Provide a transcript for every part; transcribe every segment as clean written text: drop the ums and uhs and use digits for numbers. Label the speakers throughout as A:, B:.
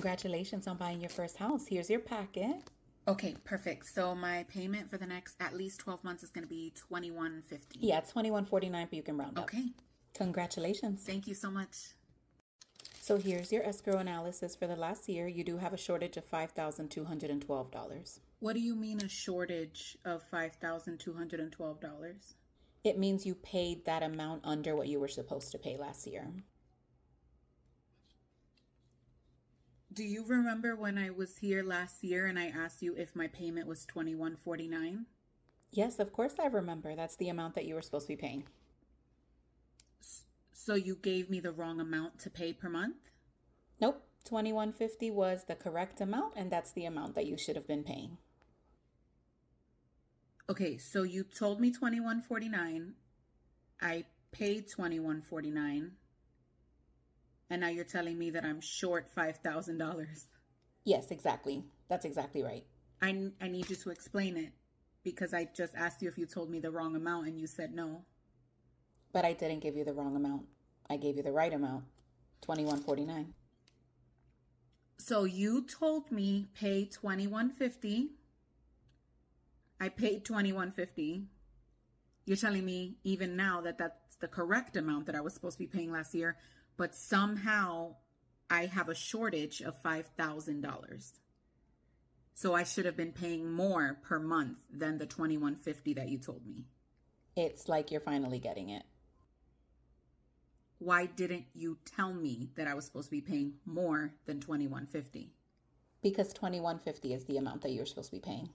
A: Congratulations on buying your first house. Here's your packet.
B: Okay, perfect. So my payment for the next at least 12 months is going to be $21.50.
A: Yeah, it's $21.49, but you can round up.
B: Okay.
A: Congratulations.
B: Thank you so much.
A: So here's your escrow analysis for the last year. You do have a shortage of $5,212.
B: What do you mean a shortage of $5,212?
A: It means you paid that amount under what you were supposed to pay last year.
B: Do you remember when I was here last year and I asked you if my payment was $21.49?
A: Yes, of course I remember. That's the amount that you were supposed to be paying.
B: So you gave me the wrong amount to pay per month?
A: Nope. $21.50 was the correct amount, and that's the amount that you should have been paying.
B: Okay, so you told me $21.49. I paid $21.49. And now you're telling me that I'm short $5,000.
A: Yes, exactly. That's exactly right.
B: I need you to explain it because I just asked you if you told me the wrong amount and you said no.
A: But I didn't give you the wrong amount. I gave you the right amount, $21.49.
B: So you told me pay $21.50. I paid $21.50. You're telling me even now that that's the correct amount that I was supposed to be paying last year, but somehow I have a shortage of $5,000. So I should have been paying more per month than the $21.50 that you told me.
A: It's like you're finally getting it.
B: Why didn't you tell me that I was supposed to be paying more than $21.50?
A: Because $21.50 is the amount that you're supposed to be paying.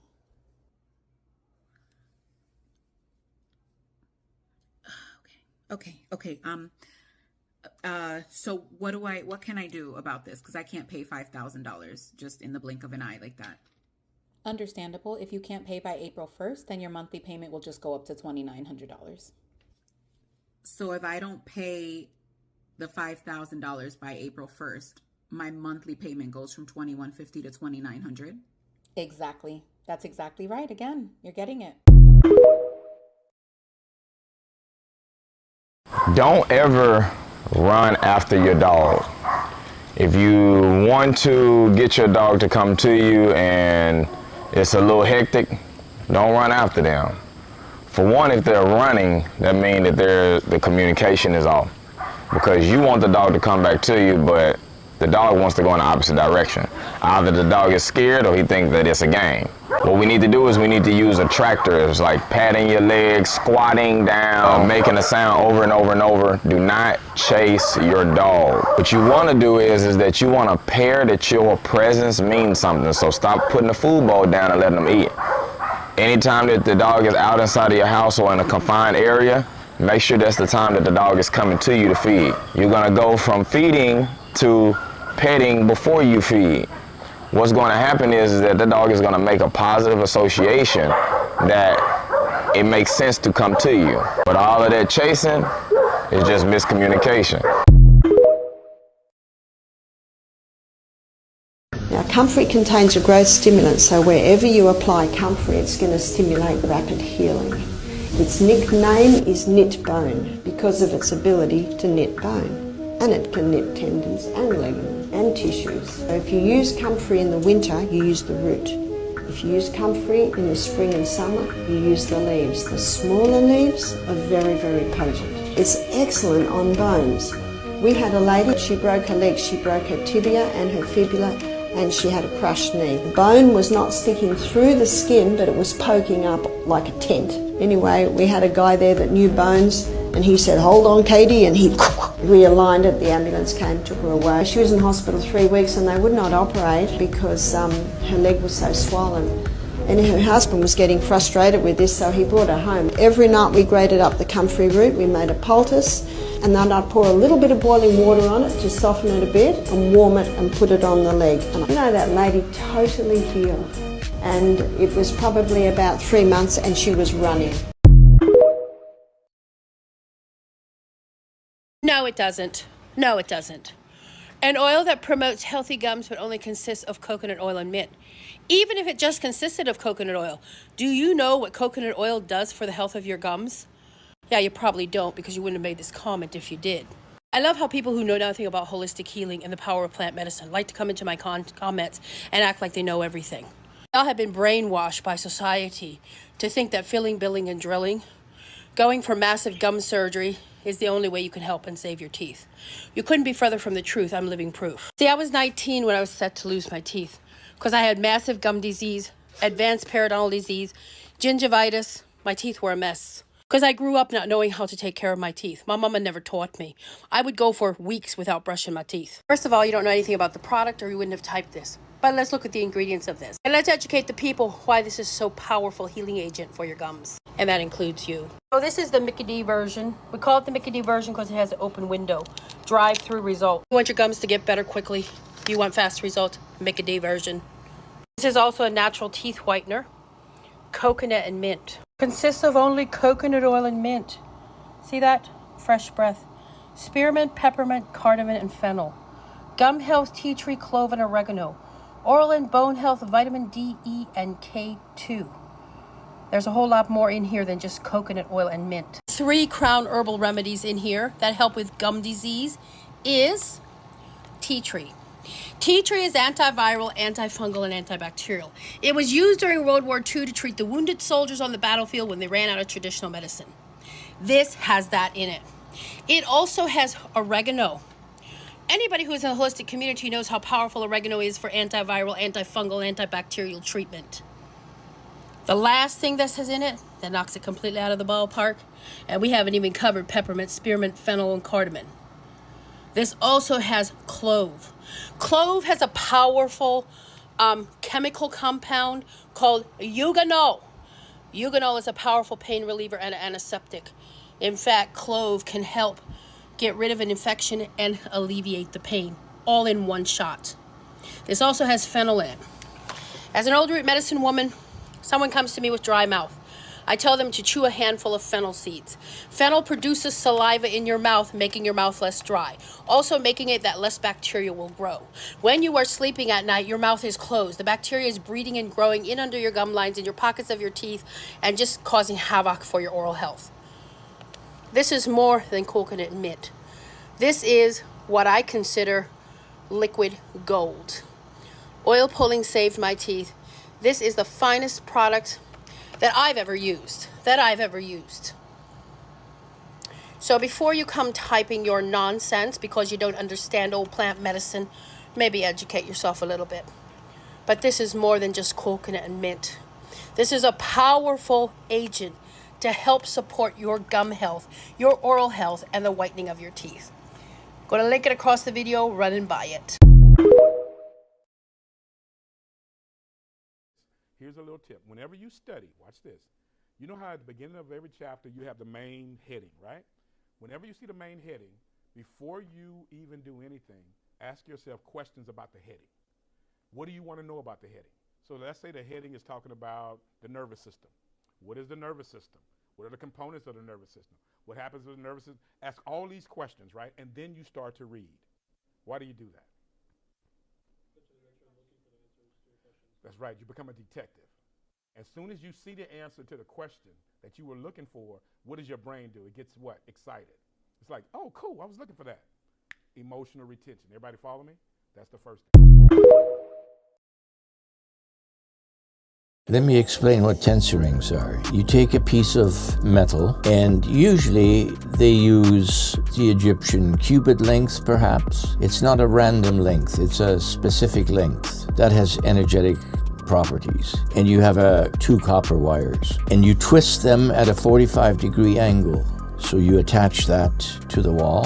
B: Okay. So what can I do about this? Because I can't pay $5,000 just in the blink of an eye like that.
A: Understandable. If you can't pay by April 1st, then your monthly payment will just go up to $2,900.
B: So if I don't pay the $5,000 by April 1st, my monthly payment goes from $2,150 to $2,900?
A: Exactly. That's exactly right. Again, you're getting it.
C: Don't ever run after your dog. If you want to get your dog to come to you and it's a little hectic, don't run after them. For one, if they're running, that means that the communication is off. Because you want the dog to come back to you, but the dog wants to go in the opposite direction. Either the dog is scared or he thinks that it's a game. What we need to do is we need to use attractors like patting your legs, squatting down, making a sound over and over and over. Do not chase your dog. What you want to do is that you want to pair that your presence means something. So stop putting the food bowl down and letting them eat. Anytime that the dog is out inside of your house or in a confined area, make sure that's the time that the dog is coming to you to feed. You're going to go from feeding to petting before you feed. What's going to happen is that the dog is going to make a positive association that it makes sense to come to you. But all of that chasing is just miscommunication.
D: Now, comfrey contains a growth stimulant, so wherever you apply comfrey, it's going to stimulate rapid healing. Its nickname is knit bone because of its ability to knit bone. And it can knit tendons and ligaments and tissues. So if you use comfrey in the winter, you use the root. If you use comfrey in the spring and summer, you use the leaves. The smaller leaves are very, very potent. It's excellent on bones. We had a lady, she broke her leg, she broke her tibia and her fibula, and she had a crushed knee. The bone was not sticking through the skin, but it was poking up like a tent. Anyway, we had a guy there that knew bones, and he said, "Hold on, Katie," and he realigned it. The ambulance came, took her away. She was in hospital 3 weeks, and they would not operate because her leg was so swollen. And her husband was getting frustrated with this, so he brought her home. Every night we grated up the comfrey root, we made a poultice, and then I'd pour a little bit of boiling water on it to soften it a bit and warm it and put it on the leg. And that lady totally healed. And it was probably about 3 months and she was running.
E: No, it doesn't. No, it doesn't. An oil that promotes healthy gums but only consists of coconut oil and mint. Even if it just consisted of coconut oil, do you know what coconut oil does for the health of your gums? Yeah, you probably don't because you wouldn't have made this comment if you did. I love how people who know nothing about holistic healing and the power of plant medicine like to come into my comments and act like they know everything. Y'all have been brainwashed by society to think that filling, billing, and drilling, going for massive gum surgery, is the only way you can help and save your teeth. You couldn't be further from the truth. I'm living proof. See, I was 19 when I was set to lose my teeth because I had massive gum disease, advanced periodontal disease, gingivitis. My teeth were a mess. Because I grew up not knowing how to take care of my teeth. My mama never taught me. I would go for weeks without brushing my teeth. First of all, you don't know anything about the product or you wouldn't have typed this. But let's look at the ingredients of this. And let's educate the people why this is so powerful healing agent for your gums. And that includes you. So this is the Mickey D version. We call it the Mickey D version because it has an open window. Drive-through result. You want your gums to get better quickly. You want fast results. Mickey D version. This is also a natural teeth whitener. Coconut and mint. Consists of only coconut oil and mint. See that? Fresh breath. Spearmint, peppermint, cardamom, and fennel. Gum health, tea tree, clove, and oregano. Oral and bone health, vitamin D, E, and K2. There's a whole lot more in here than just coconut oil and mint. 3 crown herbal remedies in here that help with gum disease is tea tree. Tea tree is antiviral, antifungal, and antibacterial. It was used during World War II to treat the wounded soldiers on the battlefield when they ran out of traditional medicine. This has that in it. It also has oregano. Anybody who is in the holistic community knows how powerful oregano is for antiviral, antifungal, antibacterial treatment. The last thing this has in it that knocks it completely out of the ballpark, and we haven't even covered peppermint, spearmint, fennel, and cardamom. This also has clove. Clove has a powerful chemical compound called eugenol. Eugenol is a powerful pain reliever and antiseptic. In fact, clove can help get rid of an infection and alleviate the pain, all in one shot. This also has fennel in it. As an old root medicine woman, someone comes to me with dry mouth. I tell them to chew a handful of fennel seeds. Fennel produces saliva in your mouth, making your mouth less dry, also making it that less bacteria will grow. When you are sleeping at night, your mouth is closed. The bacteria is breeding and growing in under your gum lines, in your pockets of your teeth, and just causing havoc for your oral health. This is more than coconut mint. This is what I consider liquid gold. Oil pulling saved my teeth. This is the finest product that I've ever used. So before you come typing your nonsense because you don't understand old plant medicine, maybe educate yourself a little bit. But this is more than just coconut and mint. This is a powerful agent to help support your gum health, your oral health, and the whitening of your teeth. Going to link it across the video, run and buy it.
F: Here's a little tip. Whenever you study, watch this. You know how at the beginning of every chapter you have the main heading, right? Whenever you see the main heading, before you even do anything, ask yourself questions about the heading. What do you want to know about the heading? So let's say the heading is talking about the nervous system. What is the nervous system? What are the components of the nervous system? What happens with the nervous system? Ask all these questions, right? And then you start to read. Why do you do that? That's right. You become a detective. As soon as you see the answer to the question that you were looking for, what does your brain do? It gets what? Excited. It's like, oh, cool. I was looking for that. Emotional retention. Everybody follow me? That's the first thing.
G: Let me explain what tensor rings are. You take a piece of metal, and usually they use the Egyptian cubit length, perhaps. It's not a random length, it's a specific length that has energetic properties. And you have 2 copper wires, and you twist them at a 45-degree angle. So you attach that to the wall,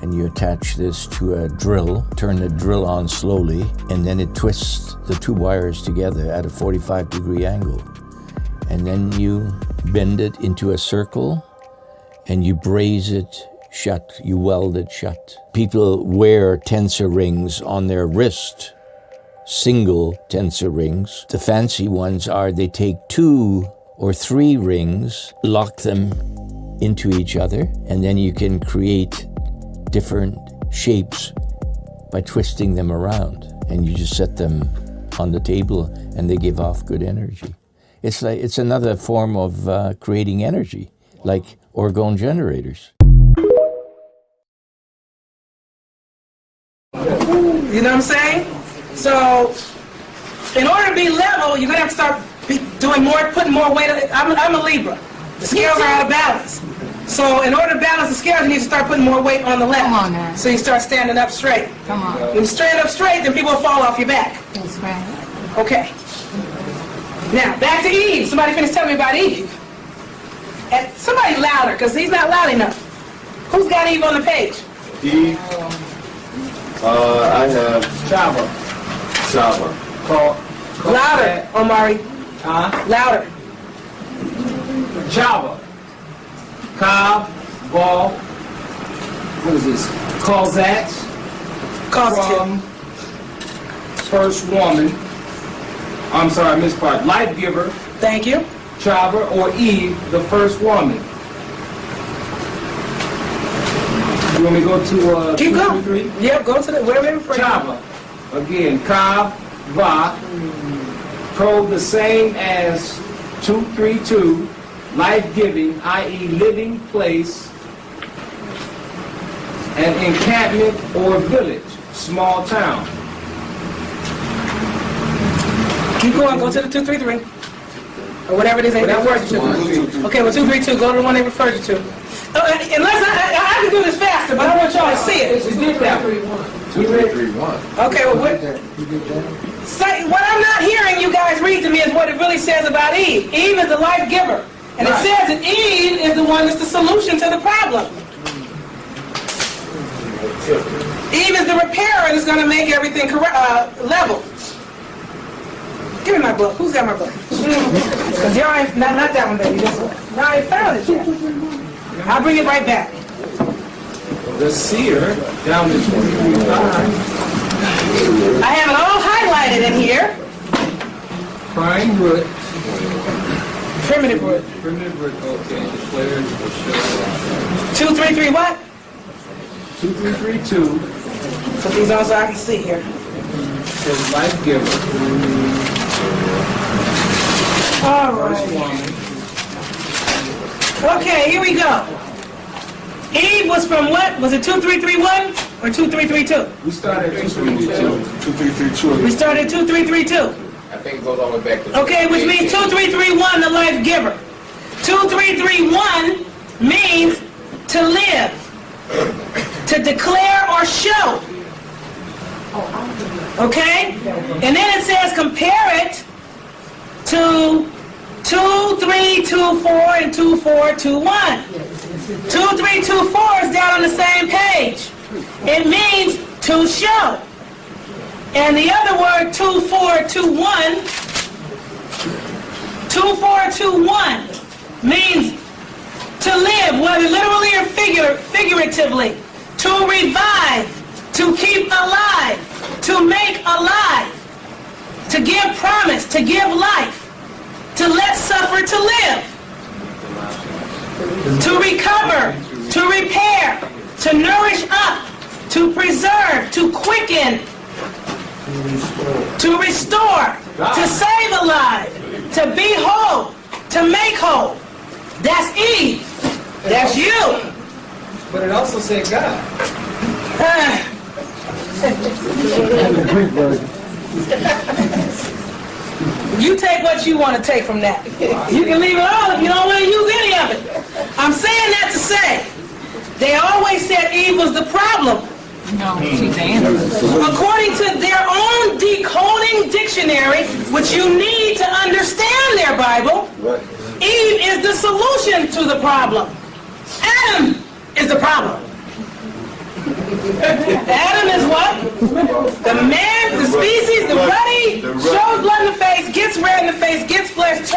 G: and you attach this to a drill, turn the drill on slowly, and then it twists the 2 wires together at a 45-degree angle. And then you bend it into a circle, and you braze it shut, you weld it shut. People wear tensor rings on their wrist, single tensor rings. The fancy ones are they take 2 or 3 rings, lock them into each other, and then you can create different shapes by twisting them around, and you just set them on the table and they give off good energy. It's another form of creating energy, like orgone generators.
H: You know what I'm saying? So, in order to be level, you're gonna have to start doing more, putting more weight. I'm a Libra. The scales are out of balance. So, in order to balance the scales, you need to start putting more weight on the left.
I: Come on now.
H: So you start standing up straight.
I: Come on.
H: When you stand up straight, then people will fall off your back.
I: That's right.
H: Okay. Now, back to Eve. Somebody finished telling me about Eve. And somebody louder, because he's not loud enough. Who's got Eve on the page?
J: Eve. I have Chava. Call.
H: Louder, Omari. Louder.
J: Java. Cobb. Ball. What is this? Cosette. From first woman. I'm sorry, I missed part. Life giver.
H: Thank you.
J: Chava or Eve, the first woman. You want me to go to
H: Keep
J: 2,
H: going.
J: 3, 3?
H: Yep, go to the whatever.
J: Chava. Again, Cobb, Va. Code the same as 232. Life-giving, i.e. living place. An encampment or village, small town.
H: Keep going. Go to the 233. Or whatever it is they referred you to. Okay, well, 232. Go to the one they referred you to. Unless I can do this faster, but I want y'all to see it.
J: You did that.
C: 2331.
H: Okay, well, what I'm not hearing you guys read to me is what it really says about Eve. Eve is the life giver. And it says that Eve is the one that's the solution to the problem. Eve is the repairer that's going to make everything level. Give me my book. Who's got my book? Because y'all ain't, not that one, baby. This one. No, I ain't found it yet. I'll bring it right back.
J: The seer, down to 23:5.
H: I have it all highlighted in here.
J: Prime root.
H: Primitive root.
J: Primitive root, okay. Declared for sure.
H: 233 what?
J: 2332.
H: Put these on so I can see here.
J: Says life giver.
H: All right. Okay, here we go. Eve was from what? Was it 2331 or 2332?
J: We started at 2332.
H: We started at 2332.
C: I think it goes all the way back to.
H: Okay, which means 2331, the life giver. 2331 means to live, to declare or show. Okay? And then it says compare it to 2324 and 2421. 2324 is down on the same page. It means to show. And the other word 2421 means to live, whether literally or figuratively, to revive, to keep alive, to make alive, to give promise, to give life, to let suffer to live, to recover, to repair, to nourish up, to preserve, to quicken, to restore, to save alive, to be whole, to make whole. That's Eve. That's you.
J: But it also said God.
H: You take what you want to take from that. You can leave it all if you don't want to use any of it. I'm saying that to say, they always said Eve was the problem.
I: No, she's the answer.
H: According to their own decoding dictionary, which you need to understand their Bible, Eve is the solution to the problem. Adam is the problem. Adam is what? The man, the species, the ruddy, shows blood in the face, gets red in the face, gets flushed,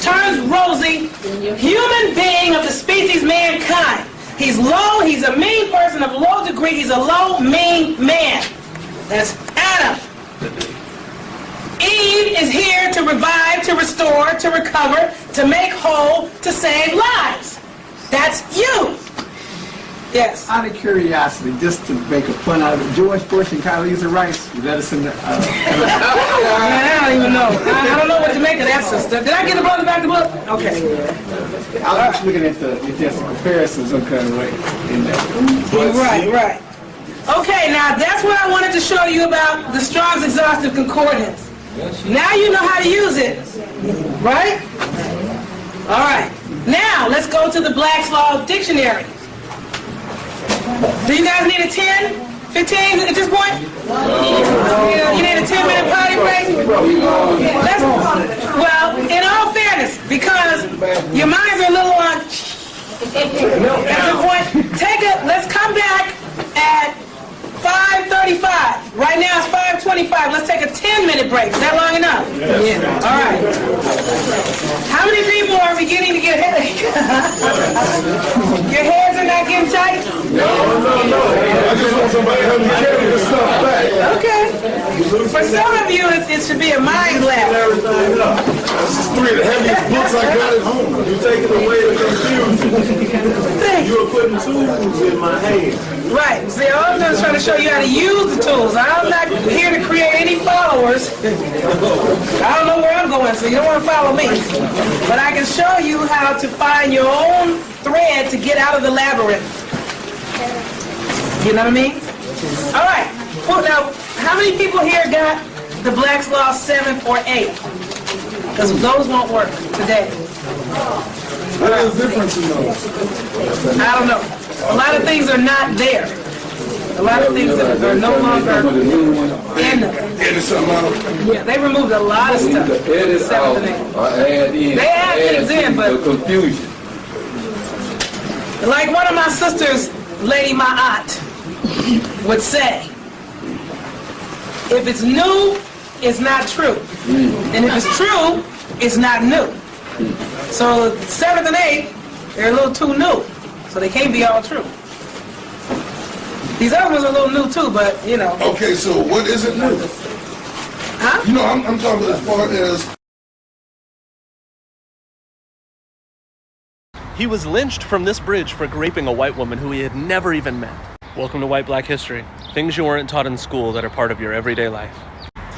H: turns rosy, human being of the species mankind. He's low, he's a mean person of low degree, he's a low, mean man. That's Adam. Eve is here to revive, to restore, to recover, to make whole, to save lives. That's you. Yes.
K: Out of curiosity, just to make a pun out of it, George Bush and Condoleezza Rice, you let us in there.
H: Man, I don't even know. I don't know what to make of that sister. Did I get the brother back the book? Okay.
K: I was just looking at the comparisons, okay, right, in there.
H: Right. Okay, now that's what I wanted to show you about the Strong's Exhaustive Concordance. Now you know how to use it, right? All right. Now let's go to the Black's Law Dictionary. Do you guys need a 10, 15 at this point? You need a 10-minute potty break? Well, in all fairness, because your minds are a little on at this point, let's come back at 5:35. Right now it's 5:25. Let's take a 10-minute break. Is that long enough? Yeah. All right. How many people are beginning to get headache? Your heads are not getting tight?
L: No. I just want somebody to help me carry this stuff back.
H: Okay. For some of you, it should be a mind lap.
L: This is 3 of the heaviest books I got at home. You're taking away the confusion. You're putting tools in my hands.
H: Right. See, all I'm doing is trying to show you how to use the tools. I'm not here to create any followers. I don't know where I'm going, so you don't want to follow me. But I can show you how to find your own thread to get out of the labyrinth. You know what I mean? All right. Well, now, how many people here got the Black's Law 7th or 8th? Because those won't work today.
L: What is the difference in those?
H: I don't know. A lot of things are not there. A lot of things are no longer in them. Yeah, they removed a lot of stuff. They add things in, but
J: confusion.
H: Like one of my sisters, Lady My Aunt, would say, if it's new, it's not true. And if it's true, it's not new. So 7th and 8th, they're a little too new. So they can't be all true. These other ones are a little new too, but you know.
L: Okay, so what is it new?
H: Huh?
L: You know, I'm talking as far as...
M: He was lynched from this bridge for raping a white woman who he had never even met. Welcome to White Black History. Things you weren't taught in school that are part of your everyday life.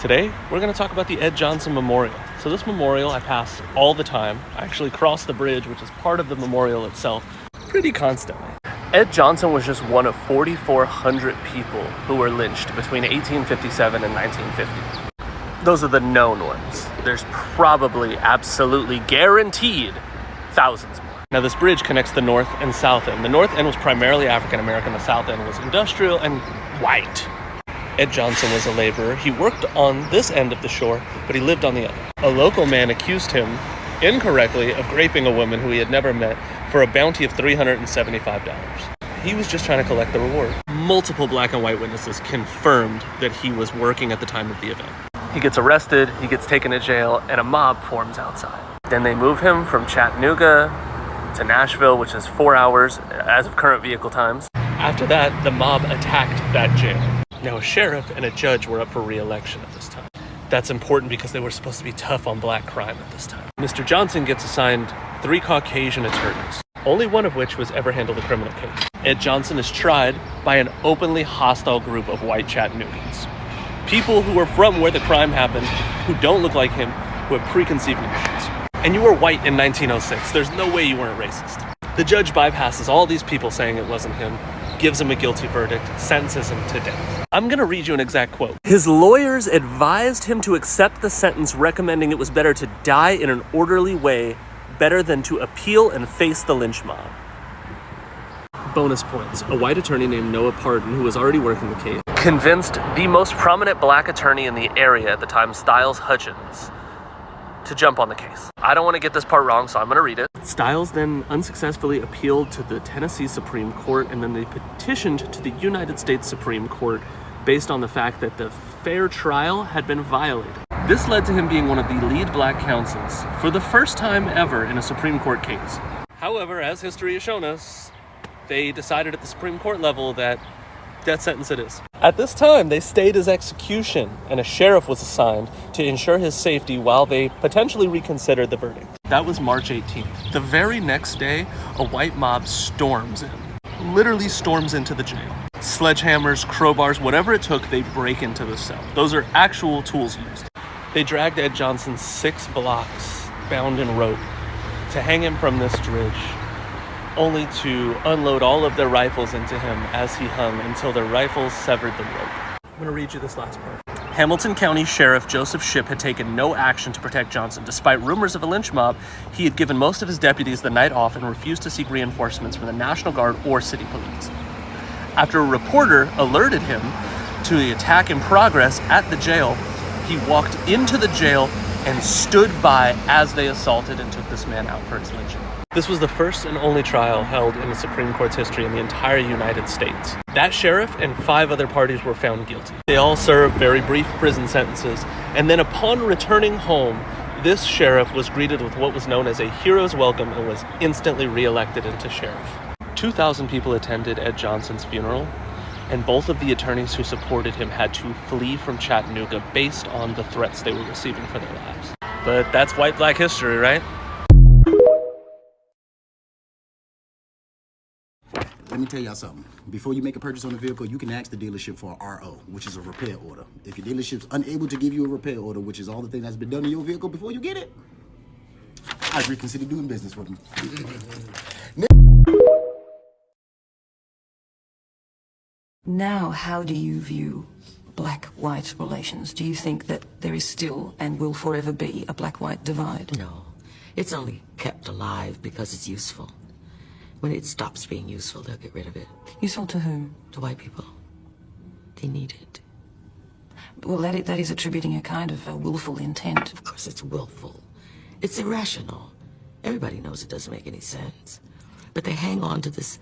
M: Today, we're going to talk about the Ed Johnson Memorial. So this memorial I pass all the time. I actually cross the bridge, which is part of the memorial itself, pretty constantly. Ed Johnson was just one of 4,400 people who were lynched between 1857 and 1950. Those are the known ones. There's probably, absolutely guaranteed, thousands more. Now this bridge connects the north and south end. The north end was primarily African American, the south end was industrial and white. Ed Johnson was a laborer. He worked on this end of the shore, but he lived on the other. A local man accused him incorrectly of raping a woman who he had never met for a bounty of $375. He was just trying to collect the reward. Multiple black and white witnesses confirmed that he was working at the time of the event. He gets arrested, he gets taken to jail, and a mob forms outside. Then they move him from Chattanooga to Nashville, which is 4 hours as of current vehicle times. After that, the mob attacked that jail. Now, a sheriff and a judge were up for re-election at this time. That's important because they were supposed to be tough on black crime at this time. Mr. Johnson gets assigned 3 Caucasian attorneys, only one of which was ever handled a criminal case. Ed Johnson is tried by an openly hostile group of white Chattanoogans. People who were from where the crime happened, who don't look like him, who have preconceived notions. And you were white in 1906. There's no way you weren't racist. The judge bypasses all these people saying it wasn't him, gives him a guilty verdict, sentences him to death. I'm gonna read you an exact quote. His lawyers advised him to accept the sentence, recommending it was better to die in an orderly way, better than to appeal and face the lynch mob. Bonus points. A white attorney named Noah Pardon, who was already working the case, convinced the most prominent black attorney in the area at the time, Styles Hutchins, to jump on the case. I don't want to get this part wrong, so I'm going to read it. Styles then unsuccessfully appealed to the Tennessee Supreme Court, and then they petitioned to the United States Supreme Court based on the fact that the fair trial had been violated. This led to him being one of the lead black counsels for the first time ever in a Supreme Court case. However, as history has shown us, they decided at the Supreme Court level that death sentence it is. At this time, they stayed his execution, and a sheriff was assigned to ensure his safety while they potentially reconsidered the verdict. That was March 18th. The very next day, a white mob storms in. Literally storms into the jail. Sledgehammers, crowbars, whatever it took, they break into the cell. Those are actual tools used. They dragged Ed Johnson 6 blocks, bound in rope, to hang him from this bridge only to unload all of their rifles into him as he hung until their rifles severed the rope. I'm going to read you this last part. Hamilton County Sheriff Joseph Shipp had taken no action to protect Johnson. Despite rumors of a lynch mob, he had given most of his deputies the night off and refused to seek reinforcements from the National Guard or city police. After a reporter alerted him to the attack in progress at the jail, he walked into the jail and stood by as they assaulted and took this man out for his lynching. This was the first and only trial held in the Supreme Court's history in the entire United States. That sheriff and 5 other parties were found guilty. They all served very brief prison sentences, and then upon returning home, this sheriff was greeted with what was known as a hero's welcome and was instantly reelected into sheriff. 2,000 people attended Ed Johnson's funeral, and both of the attorneys who supported him had to flee from Chattanooga based on the threats they were receiving for their lives. But that's white black history, right?
N: Let me tell y'all something. Before you make a purchase on a vehicle, you can ask the dealership for a RO, which is a repair order. If your dealership's unable to give you a repair order, which is all the thing that's been done to your vehicle before you get it, I'd reconsider doing business with them.
O: Now, how do you view black-white relations? Do you think that there is still and will forever be a black-white divide?
P: No. It's only kept alive because it's useful. When it stops being useful, they'll get rid of it.
O: Useful to whom?
P: To white people. They need it.
O: Well, that is attributing a kind of a willful intent.
P: Of course it's willful. It's irrational. Everybody knows it doesn't make any sense. But they hang on to this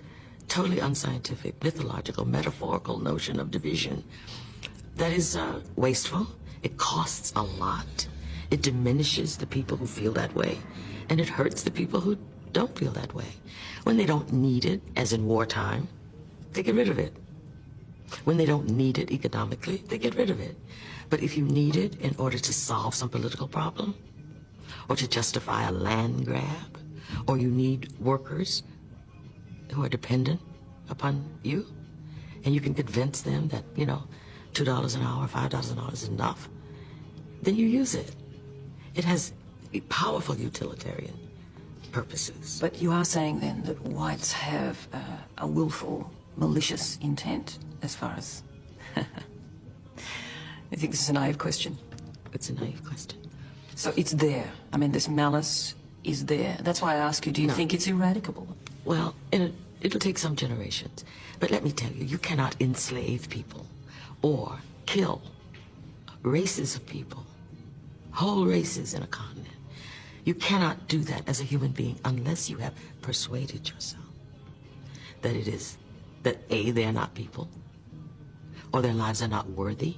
P: totally unscientific, mythological, metaphorical notion of division that is wasteful. It costs a lot. It diminishes the people who feel that way, and it hurts the people who don't feel that way. When they don't need it, as in wartime, they get rid of it. When they don't need it economically, they get rid of it. But if you need it in order to solve some political problem, or to justify a land grab, or you need workers who are dependent upon you, and you can convince them that, $2 an hour, $5 an hour is enough, then you use it. It has powerful utilitarian purposes.
O: But you are saying then that whites have a willful, malicious intent as far as... I think this is a naive question.
P: It's a naive question.
O: So it's there. I mean, this malice is there. That's why I ask you, do you think it's eradicable?
P: Well, it'll take some generations. But let me tell you, you cannot enslave people or kill races of people, whole races in a continent. You cannot do that as a human being unless you have persuaded yourself that A, they are not people, or their lives are not worthy,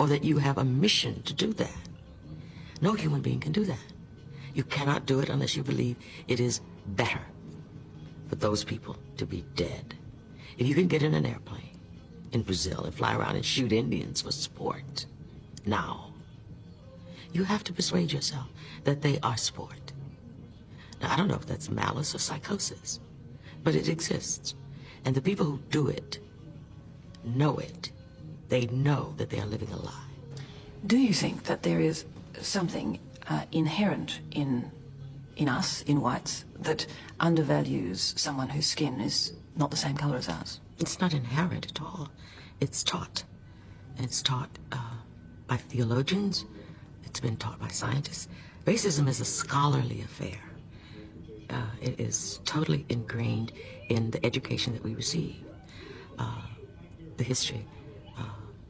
P: or that you have a mission to do that. No human being can do that. You cannot do it unless you believe it is better for those people to be dead. If you can get in an airplane in Brazil and fly around and shoot Indians for sport, now, you have to persuade yourself that they are sport. Now, I don't know if that's malice or psychosis, but it exists. And the people who do it know it. They know that they are living a lie.
O: Do you think that there is something inherent in us, in whites, that undervalues someone whose skin is not the same color as ours?
P: It's not inherent at all. It's taught. And it's taught by theologians. It's been taught by scientists. Racism is a scholarly affair. It is totally ingrained in the education that we receive. The history.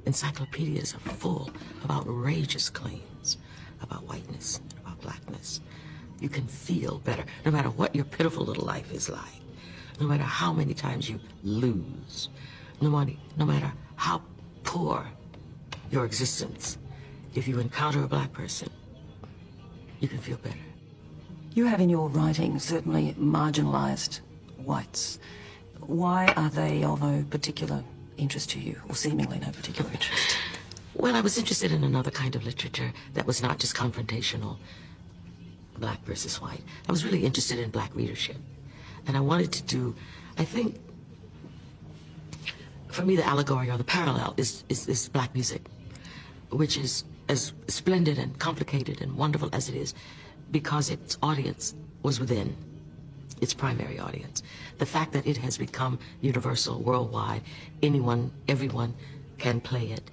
P: Encyclopedias are full of outrageous claims about whiteness, about blackness. You can feel better, no matter what your pitiful little life is like, no matter how many times you lose, no matter how poor your existence. If you encounter a black person, you can feel better.
O: You have in your writing certainly marginalized whites. Why are they of no particular interest to you, or seemingly no particular interest?
P: Well, I was interested in another kind of literature that was not just confrontational, black versus white. I was really interested in black readership. And I wanted to do, I think, for me, the allegory or the parallel is black music, which is as splendid and complicated and wonderful as it is because its audience was within. its primary audience. The fact that it has become universal, worldwide, anyone, everyone can play it,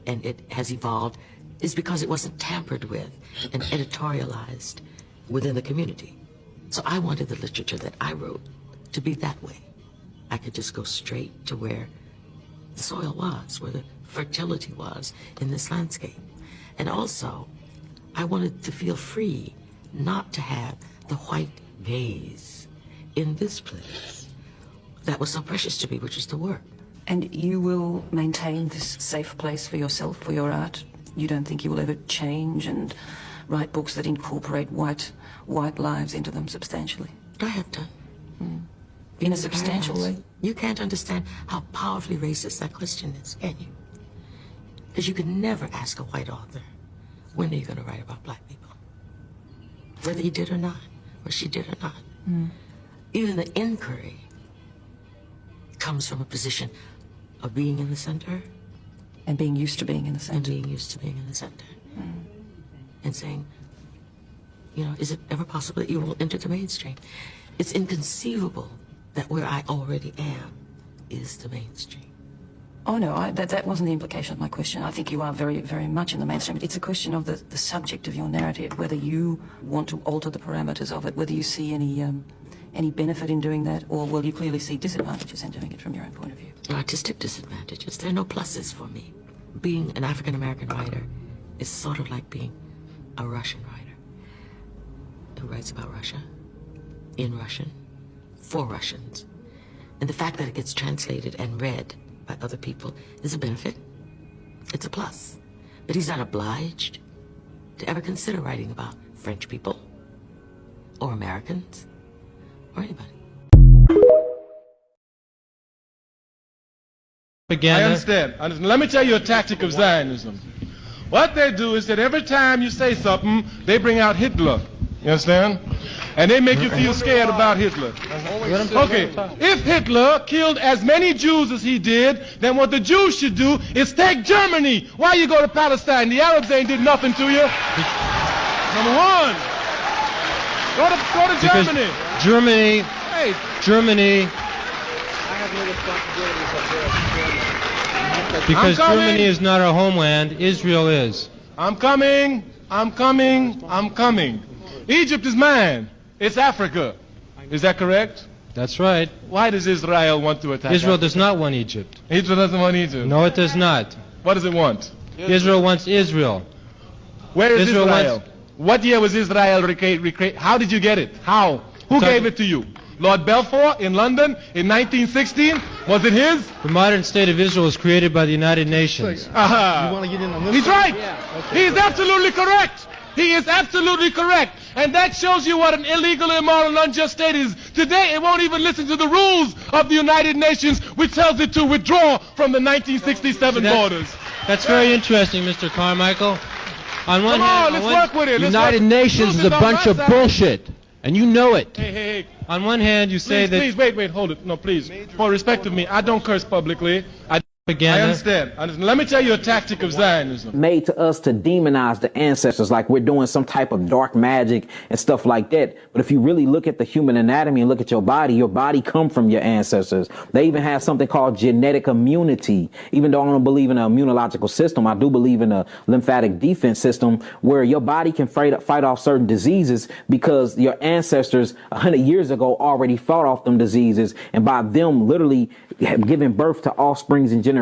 P: and it has evolved, is because it wasn't tampered with and editorialized within the community. So I wanted the literature that I wrote to be that way. I could just go straight to where the soil was, where the fertility was in this landscape. And also, I wanted to feel free not to have the white gaze in this place that was so precious to me, which is the work.
O: And you will maintain this safe place for yourself, for your art? You don't think you will ever change and write books that incorporate white lives into them substantially?
P: I have done.
O: In a substantial way?
P: You can't understand how powerfully racist that question is, can you? Because you could never ask a white author, when are you going to write about black people? Whether he did or not, or she did or not. Even the inquiry comes from a position of being in the center.
O: And being used to being in the center.
P: And being used to being in the center. And saying, you know, is it ever possible that you will enter the mainstream? It's inconceivable that where I already am is the mainstream.
O: Oh, no, that wasn't the implication of my question. I think you are very, very much in the mainstream. It's a question of the subject of your narrative, whether you want to alter the parameters of it, whether you see any benefit in doing that, or will you clearly see disadvantages in doing it from your own point of view?
P: Artistic disadvantages. There are no pluses for me. Being an African-American writer is sort of like being a Russian writer who writes about Russia, in Russian, for Russians. And the fact that it gets translated and read by other people is a benefit. It's a plus. But he's not obliged to ever consider writing about French people or Americans or anybody.
L: I understand. Let me tell you a tactic of Zionism. What they do is that every time you say something, they bring out Hitler. You understand? And they make you feel scared about Hitler. Okay, if Hitler killed as many Jews as he did, then what the Jews should do is take Germany. Why you go to Palestine? The Arabs ain't did nothing to you. Number one, go to Germany.
Q: Germany.
L: Hey,
Q: Germany. Because Germany is not our homeland, Israel is.
L: I'm coming. Egypt is mine. It's Africa. Is that correct?
Q: That's right.
L: Why does Israel want to attack
Q: Israel
L: Africa?
Q: does not want Egypt.
L: Israel doesn't want Egypt.
Q: No, it does not.
L: What does it want?
Q: Israel wants Israel.
L: Where is Israel? What year was Israel recreated? How did you get it? How? Who gave it to you? Lord Balfour in London in 1916? Was it his?
Q: The modern state of Israel was created by the United Nations.
L: You want to get in on this? He's right. Yeah. Okay. He's absolutely correct. He is absolutely correct. And that shows you what an illegal, immoral, unjust state is. Today, it won't even listen to the rules of the United Nations, which tells it to withdraw from the 1967 borders.
Q: That's very interesting, Mr. Carmichael. On one hand,
L: let's work with it.
Q: United Nations is a bunch of bullshit, and you know it.
L: Hey.
Q: On one hand, you say that...
L: Please, wait, hold it. No, please. For respect of me, I don't curse publicly. I understand. Let me tell you a tactic of Zionism.
R: Made to us to demonize the ancestors like we're doing some type of dark magic and stuff like that. But if you really look at the human anatomy and look at your body come from your ancestors. They even have something called genetic immunity. Even though I don't believe in an immunological system, I do believe in a lymphatic defense system where your body can fight off certain diseases because your ancestors 100 years ago already fought off them diseases. And by them literally giving birth to offsprings and generations,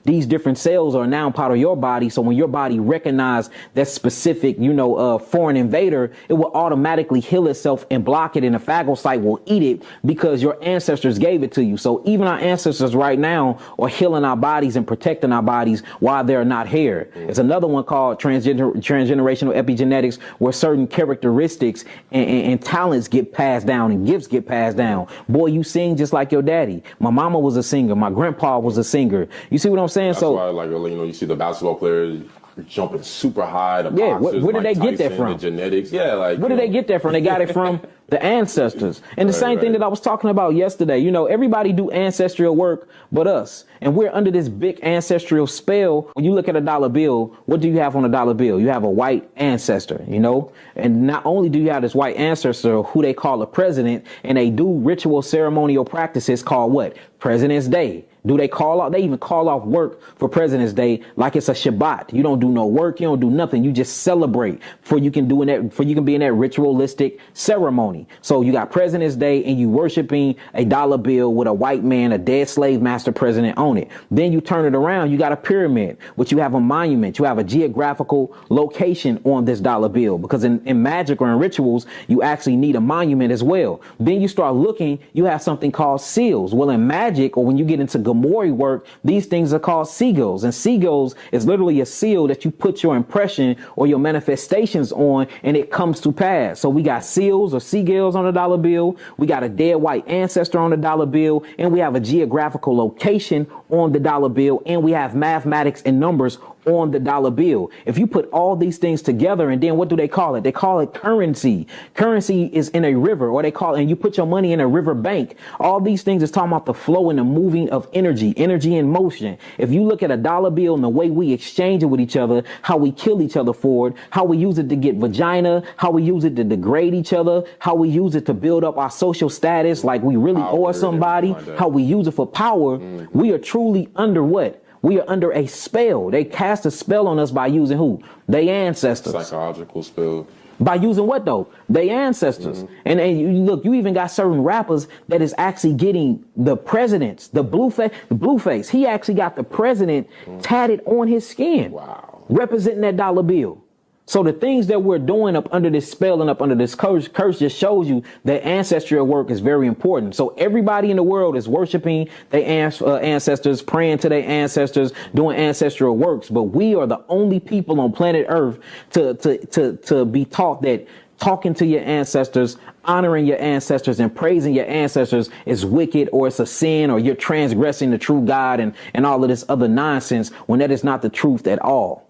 R: these different cells are now part of your body. So when your body recognizes that specific, foreign invader, it will automatically heal itself and block it, and the phagocyte will eat it because your ancestors gave it to you. So even our ancestors right now are healing our bodies and protecting our bodies while they're not here. There's another one called transgenerational epigenetics, where certain characteristics and talents get passed down and gifts get passed down. Boy, you sing just like your daddy. My mama was a singer. My grandpa was a singer. You see what I'm saying?
S: That's why, you see the basketball players, jumping super high. The
R: Yeah,
S: boxers,
R: where did
S: Mike
R: they get that
S: Tyson,
R: from?
S: The genetics, yeah, like.
R: Where did they get that from? They got it from the ancestors. And the same thing that I was talking about yesterday. You know, everybody do ancestral work but us. And we're under this big ancestral spell. When you look at a dollar bill, what do you have on a dollar bill? You have a white ancestor, you know? And not only do you have this white ancestor who they call a president, and they do ritual ceremonial practices called what? President's Day. Do they call off? They even call off work for President's Day like it's a Shabbat. You don't do no work. You don't do nothing. You just celebrate for you can be in that ritualistic ceremony. So you got President's Day and you worshiping a dollar bill with a white man, a dead slave master president on it. Then you turn it around. You got a pyramid, which you have a monument. You have a geographical location on this dollar bill, because in magic or in rituals, you actually need a monument as well. Then you start looking, you have something called seals. Well, in magic, or when you get into Gamori work, these things are called seagulls, and seagulls is literally a seal that you put your impression or your manifestations on, and it comes to pass. So we got seals or seagulls on the dollar bill. We got a dead white ancestor on the dollar bill, and we have a geographical location on the dollar bill, and we have mathematics and numbers on the dollar bill. If you put all these things together, and then what do they call it? They call it currency. Currency is in a river, or they call it, and you put your money in a river bank. All these things is talking about the flow and the moving of energy in motion. If you look at a dollar bill and the way we exchange it with each other, how we kill each other for it, how we use it to get vagina, how we use it to degrade each other, how we use it to build up our social status, like we really owe somebody, how we use it for power, we are truly under what? We are under a spell. They cast a spell on us by using who? They ancestors.
S: Psychological spell.
R: By using what though? They ancestors. And you look, you even got certain rappers that is actually getting the presidents, the Blueface. He actually got the president tatted on his skin. Wow. Representing that dollar bill. So the things that we're doing up under this spell and up under this curse just shows you that ancestral work is very important. So everybody in the world is worshiping their ancestors, praying to their ancestors, doing ancestral works. But we are the only people on planet Earth to be taught that talking to your ancestors, honoring your ancestors, and praising your ancestors is wicked, or it's a sin, or you're transgressing the true God and all of this other nonsense, when that is not the truth at all.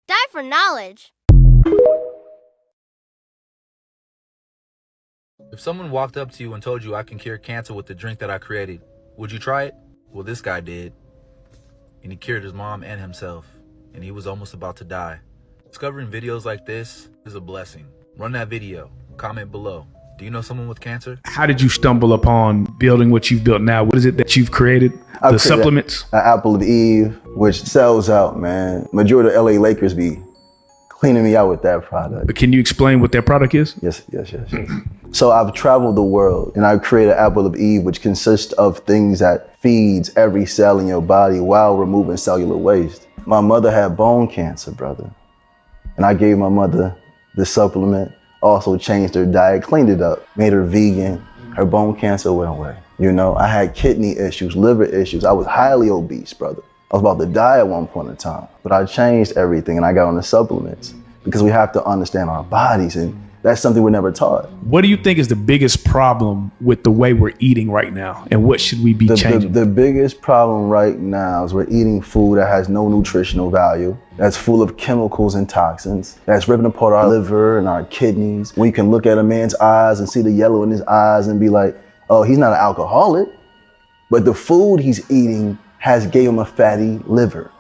T: Die for knowledge.
U: If someone walked up to you and told you I can cure cancer with the drink that I created, would you try it? Well, this guy did. And he cured his mom and himself. And he was almost about to die. Discovering videos like this is a blessing. Run that video. Comment below. Do you know someone with cancer?
F: How did you stumble upon building what you've built now? What is it that you've created? The supplements?
V: An apple of Eve, which sells out, man. Majority of LA Lakers be cleaning me out with that product.
F: But can you explain what that product is?
V: Yes. So I've traveled the world and I've created apple of Eve, which consists of things that feeds every cell in your body while removing cellular waste. My mother had bone cancer, brother. And I gave my mother this supplement, also changed her diet, cleaned it up, made her vegan. Her bone cancer went away. You know, I had kidney issues, liver issues. I was highly obese, brother. I was about to die at one point in time, but I changed everything and I got on the supplements because we have to understand our bodies, and that's something we're never taught.
F: What do you think is the biggest problem with the way we're eating right now, and what should we be changing?
V: The biggest problem right now is we're eating food that has no nutritional value, that's full of chemicals and toxins, that's ripping apart our liver and our kidneys. When you can look at a man's eyes and see the yellow in his eyes and be like, oh, he's not an alcoholic, but the food he's eating has gave him a fatty liver.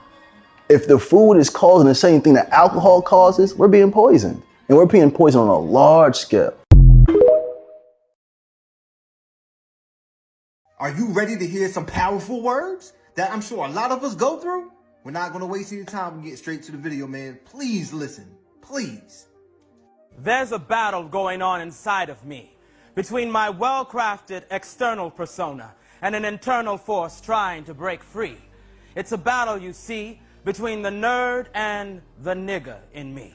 V: If the food is causing the same thing that alcohol causes, we're being poisoned. And we're being poisoned on a large scale.
W: Are you ready to hear some powerful words that I'm sure a lot of us go through? We're not going to waste any time and get straight to the video, man. Please listen. Please.
X: There's a battle going on inside of me between my well-crafted external persona and an internal force trying to break free. It's a battle, you see, between the nerd and the nigger in me.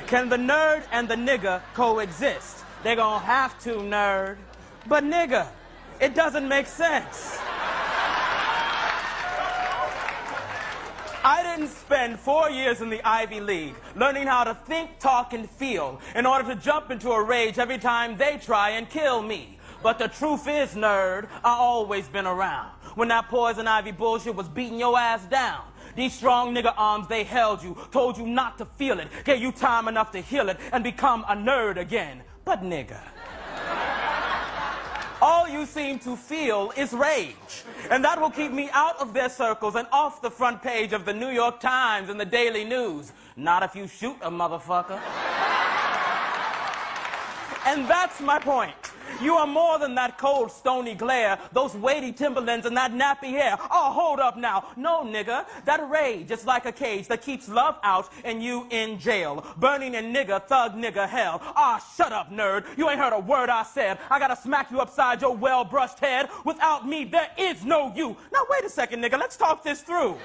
X: Can the nerd and the nigger coexist? They're gonna have to, nerd. But nigger, it doesn't make sense. I didn't spend 4 years in the Ivy League learning how to think, talk, and feel in order to jump into a rage every time they try and kill me. But the truth is, nerd, I always been around when that poison ivy bullshit was beating your ass down. These strong nigga arms, they held you, told you not to feel it, gave you time enough to heal it and become a nerd again. But nigga, all you seem to feel is rage. And that will keep me out of their circles and off the front page of the New York Times and the Daily News. Not if you shoot a motherfucker. And that's my point. You are more than that cold, stony glare, those weighty Timberlands and that nappy hair. Oh, hold up now. No, nigga. That rage is like a cage that keeps love out and you in jail. Burning in nigga, thug nigga hell. Ah, shut up, nerd. You ain't heard a word I said. I gotta smack you upside your well-brushed head. Without me, there is no you. Now, wait a second, nigga. Let's talk this through.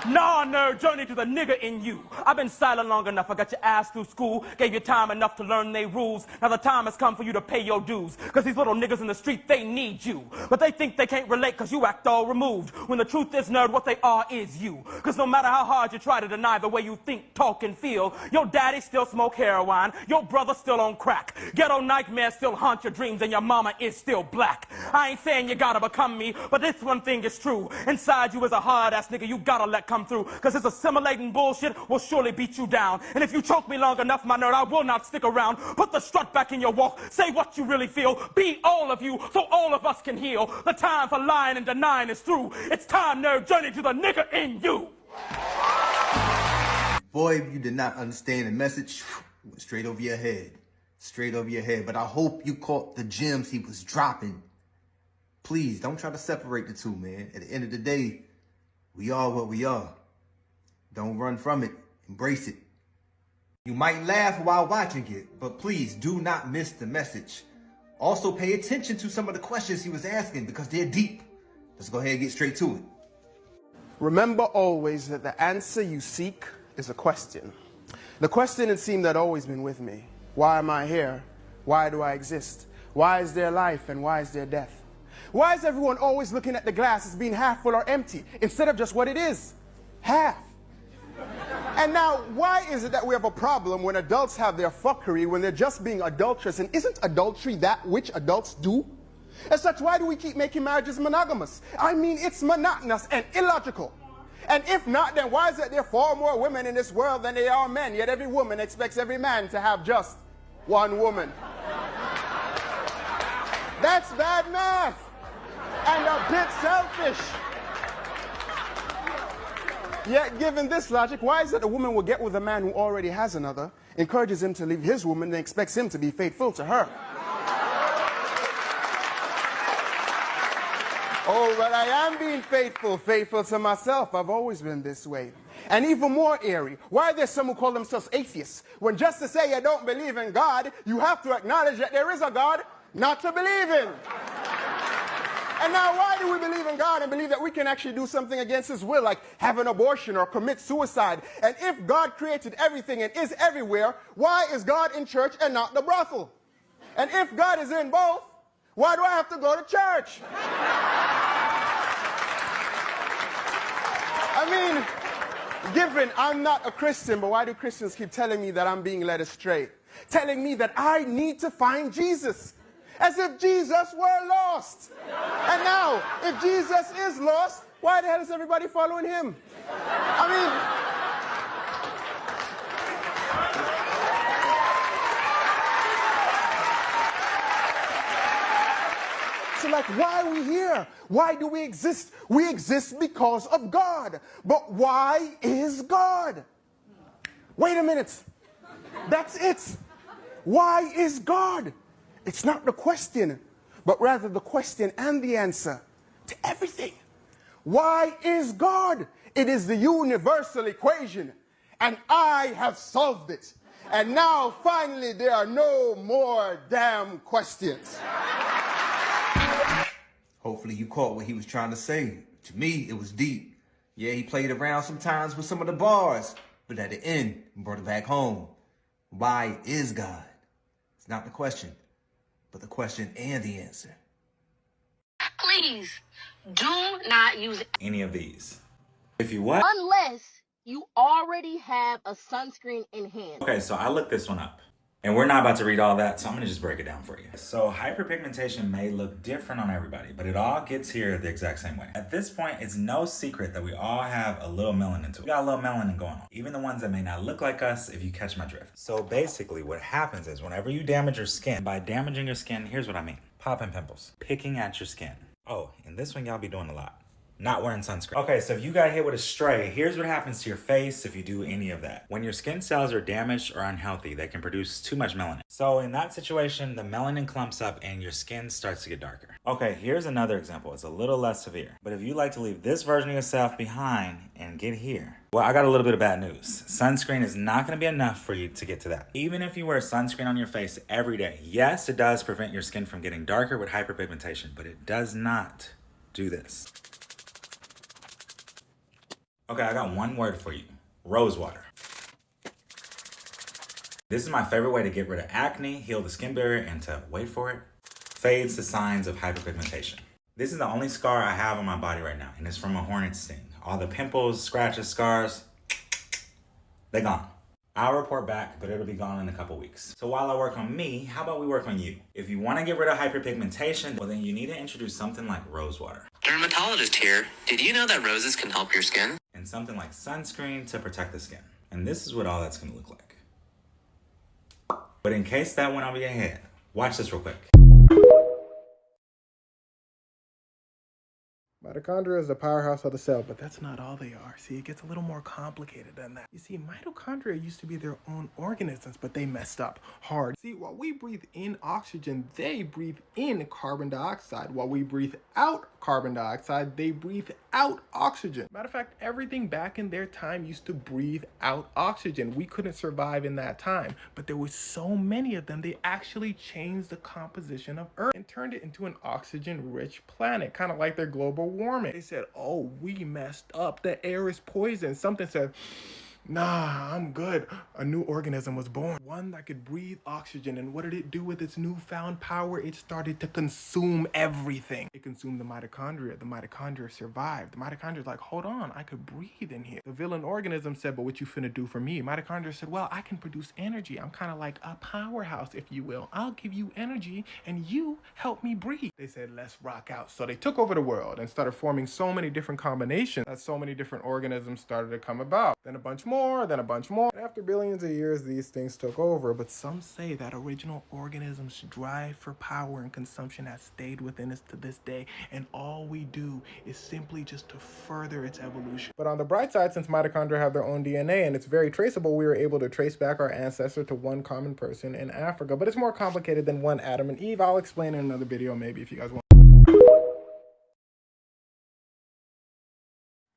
X: Nah, nerd, journey to the nigga in you. I've been silent long enough. I got your ass through school, gave you time enough to learn they rules. Now the time has come for you to pay your dues. Cause these little niggas in the street, they need you. But they think they can't relate cause you act all removed. When the truth is, nerd, what they are is you. Cause no matter how hard you try to deny the way you think, talk, and feel, your daddy still smoke heroin, your brother still on crack. Ghetto nightmares still haunt your dreams and your mama is still black. I ain't saying you gotta become me, but this one thing is true. Inside you is a hard-ass nigga you gotta let come through, cause this assimilating bullshit will surely beat you down. And if you choke me long enough, my nerd, I will not stick around. Put the strut back in your walk, say what you really feel, be all of you, so all of us can heal. The time for lying and denying is through. It's time, nerd, journey to the nigga in you.
W: Boy, if you did not understand the message, it went straight over your head. Straight over your head. But I hope you caught the gems he was dropping. Please, don't try to separate the two, man. At the end of the day, we are what we are. Don't run from it. Embrace it. You might laugh while watching it, but please do not miss the message. Also, pay attention to some of the questions he was asking because they're deep. Let's go ahead and get straight to it.
A: Remember always that the answer you seek is a question. The question, it seemed, had always been with me. Why am I here? Why do I exist? Why is there life and why is there death? Why is everyone always looking at the glass as being half full or empty instead of just what it is? Half. And now, why is it that we have a problem when adults have their fuckery when they're just being adulterous? And isn't adultery that which adults do? As such, why do we keep making marriages monogamous? I mean, it's monotonous and illogical. And if not, then why is it there are far more women in this world than there are men, yet every woman expects every man to have just one woman? That's bad math and a bit selfish. Yet, given this logic, why is it a woman will get with a man who already has another, encourages him to leave his woman, and expects him to be faithful to her? Oh, but I am being faithful to myself. I've always been this way. And even more eerie, why are there some who call themselves atheists? When just to say you don't believe in God, you have to acknowledge that there is a God not to believe in. And now, why do we believe in God and believe that we can actually do something against his will, like have an abortion or commit suicide? And if God created everything and is everywhere, why is God in church and not the brothel? And if God is in both, why do I have to go to church? I mean, given I'm not a Christian, but why do Christians keep telling me that I'm being led astray? Telling me that I need to find Jesus. As if Jesus were lost. And now, if Jesus is lost, why the hell is everybody following him? I mean, so like, why are we here? Why do we exist? We exist because of God. But why is God? Wait a minute. That's it. Why is God? It's not the question, but rather the question and the answer to everything. Why is God? It is the universal equation, and I have solved it. And now, finally, there are no more damn questions.
W: Hopefully you caught what he was trying to say. To me, it was deep. Yeah, he played around sometimes with some of the bars, but at the end, he brought it back home. Why is God? It's not the question, but the question and the answer.
B: Please do not use
D: any of these. If you what?
B: Unless you already have a sunscreen in hand.
D: Okay, so I looked this one up. And we're not about to read all that, so I'm gonna just break it down for you. So hyperpigmentation may look different on everybody, but it all gets here the exact same way. At this point, it's no secret that we all have a little melanin to it. We got a little melanin going on. Even the ones that may not look like us, if you catch my drift. So basically what happens is whenever you damage your skin, by damaging your skin, here's what I mean. Popping pimples, picking at your skin. Oh, and this one y'all be doing a lot. Not wearing sunscreen. Okay, so if you got hit with a stray, here's what happens to your face if you do any of that. When your skin cells are damaged or unhealthy, they can produce too much melanin. So in that situation, the melanin clumps up and your skin starts to get darker. Okay, here's another example. It's a little less severe. But if you like to leave this version of yourself behind and get here, well, I got a little bit of bad news. Sunscreen is not gonna be enough for you to get to that. Even if you wear sunscreen on your face every day, yes, it does prevent your skin from getting darker with hyperpigmentation, but it does not do this. Okay, I got one word for you. Rose water. This is my favorite way to get rid of acne, heal the skin barrier, and to, wait for it, fades the signs of hyperpigmentation. This is the only scar I have on my body right now, and it's from a hornet sting. All the pimples, scratches, scars, they're gone. I'll report back, but it'll be gone in a couple weeks. So while I work on me, how about we work on you? If you want to get rid of hyperpigmentation, well then you need to introduce something like rose water.
C: Dermatologist here. Did you know that roses can help your skin?
D: And something like sunscreen to protect the skin. And this is what all that's gonna look like. But in case that went over your head, watch this real quick.
A: Mitochondria is the powerhouse of the cell, but that's not all they are. See, it gets a little more complicated than that. You see, mitochondria used to be their own organisms, but they messed up hard. See, while we breathe in oxygen, they breathe in carbon dioxide. While we breathe out carbon dioxide, they breathe out oxygen. Matter of fact, everything back in their time used to breathe out oxygen. We couldn't survive in that time, but there were so many of them, they actually changed the composition of Earth and turned it into an oxygen-rich planet, kind of like their global warming. They said, oh, we messed up. The air is poison. Something said, nah, I'm good. A new organism was born. One that could breathe oxygen. And what did it do with its newfound power? It started to consume everything. It consumed the mitochondria. The mitochondria survived. The mitochondria is like, hold on, I could breathe in here. The villain organism said, but what you finna do for me? Mitochondria said, well, I can produce energy. I'm kind of like a powerhouse, if you will. I'll give you energy and you help me breathe. They said, let's rock out. So they took over the world and started forming so many different combinations that so many different organisms started to come about. Then a bunch more, then a bunch more. And after billions of years, these things took over. But some say that original organisms' drive for power and consumption has stayed within us to this day. And all we do is simply just to further its evolution. But on the bright side, since mitochondria have their own DNA and it's very traceable, we were able to trace back our ancestor to one common person in Africa. But it's more complicated than one Adam and Eve. I'll explain in another video maybe if you guys want.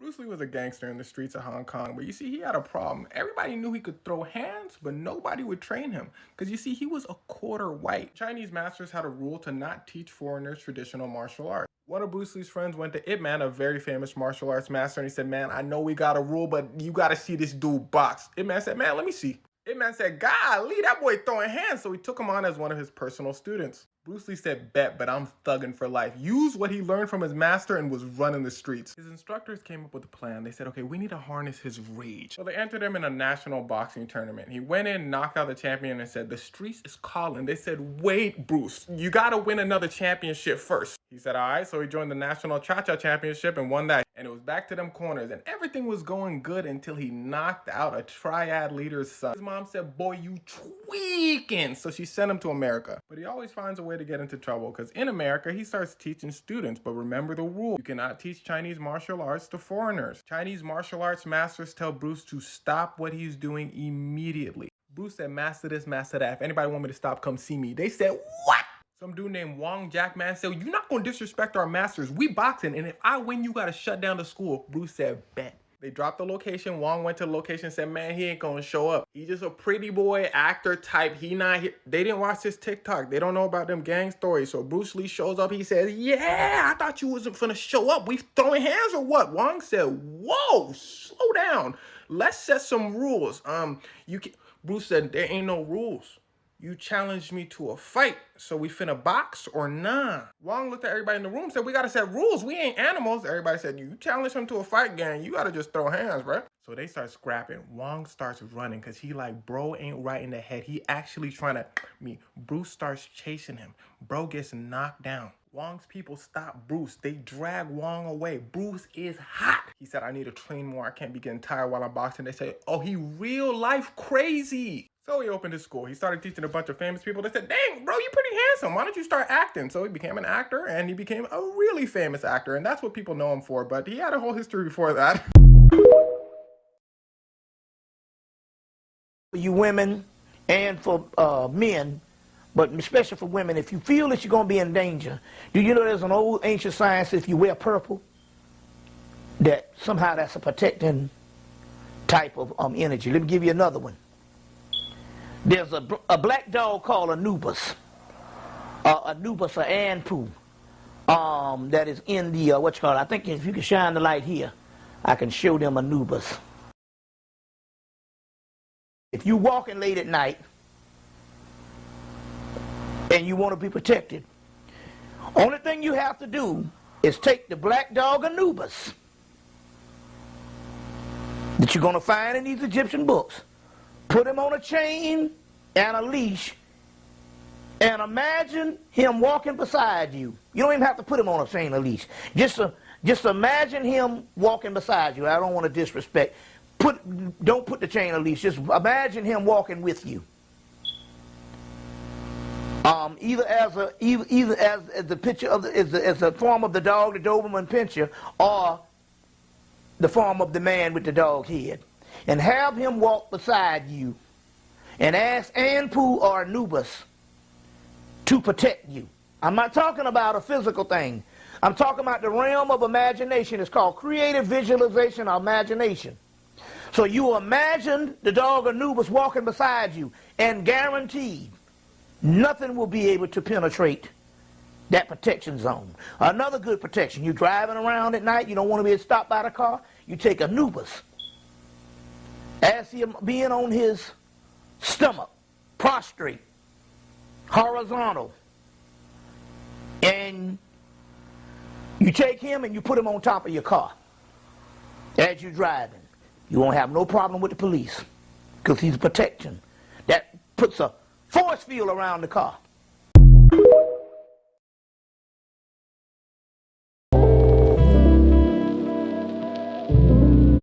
A: Bruce Lee was a gangster in the streets of Hong Kong, but you see, he had a problem. Everybody knew he could throw hands, but nobody would train him. Because you see, he was a quarter white. Chinese masters had a rule to not teach foreigners traditional martial arts. One of Bruce Lee's friends went to Ip Man, a very famous martial arts master, and he said, man, I know we got a rule, but you got to see this dude box. Ip Man said, man, let me see. Ip Man said, golly, that boy throwing hands. So he took him on as one of his personal students. Bruce Lee said, bet, but I'm thugging for life. Used what he learned from his master and was running the streets. His instructors came up with a plan. They said, okay, we need to harness his rage. So they entered him in a national boxing tournament. He went in, knocked out the champion and said, the streets is calling. They said, wait, Bruce, you got to win another championship first. He said, all right. So he joined the national cha-cha championship and won that. And it was back to them corners and everything was going good until he knocked out a triad leader's son. His mom said, boy, you tweaking. So she sent him to America. But he always finds a way to get into trouble because in America, he starts teaching students. But remember the rule. You cannot teach Chinese martial arts to foreigners. Chinese martial arts masters tell Bruce to stop what he's doing immediately. Bruce said, master this, master that. If anybody want me to stop, come see me. They said, what? Some dude named Wong Jackman said, you're not going to disrespect our masters. We boxing, and if I win, you got to shut down the school. Bruce said, bet. They dropped the location. Wong went to the location and said, man, he ain't going to show up. He's just a pretty boy actor type. He not here. They didn't watch his TikTok. They don't know about them gang stories. So Bruce Lee shows up. He says, yeah, I thought you wasn't finna show up. We throwing hands or what? Wong said, whoa, slow down. Let's set some rules. Bruce said, there ain't no rules. You challenged me to a fight, so we finna box or nah? Wong looked at everybody in the room and said, we gotta set rules. We ain't animals. Everybody said, you challenged him to a fight, gang. You gotta just throw hands, right?
E: So they start scrapping. Wong starts running because he like, bro ain't right in the head. He actually trying to me. Bruce starts chasing him. Bro gets knocked down. Wong's people stop Bruce. They drag Wong away. Bruce is hot. He said, I need to train more. I can't be getting tired while I'm boxing. They say, oh, he real life crazy. So he opened his school. He started teaching a bunch of famous people. They said, dang, bro, you pretty handsome. Why don't you start acting? So he became an actor, and he became a really famous actor. And that's what people know him for. But he had a whole history before that.
G: For you women and for men, but especially for women, if you feel that you're going to be in danger, do you know there's an old ancient science, if you wear purple, that somehow that's a protecting type of energy. Let me give you another one. There's a black dog called Anubis, Anubis or Anpu, that is in the, I think if you can shine the light here, I can show them Anubis. If you're walking late at night and you want to be protected, only thing you have to do is take the black dog Anubis that you're going to find in these Egyptian books, put him on a chain and a leash, and imagine him walking beside you. You don't even have to put him on a chain or leash. Just imagine him walking beside you. I don't want to disrespect. Don't put the chain or leash. Just imagine him walking with you. Either as the picture of as the form of the dog, the Doberman Pinscher, or the form of the man with the dog head, and have him walk beside you, and ask Anpu or Anubis to protect you. I'm not talking about a physical thing. I'm talking about the realm of imagination. It's called creative visualization or imagination. So you imagine the dog Anubis walking beside you, and guaranteed nothing will be able to penetrate that protection zone. Another good protection, you're driving around at night, you don't want to be stopped by the car, you take Anubis. As him being on his stomach, prostrate, horizontal, and you take him and you put him on top of your car as you're driving. You won't have no problem with the police because he's protection. That puts a force field around the car.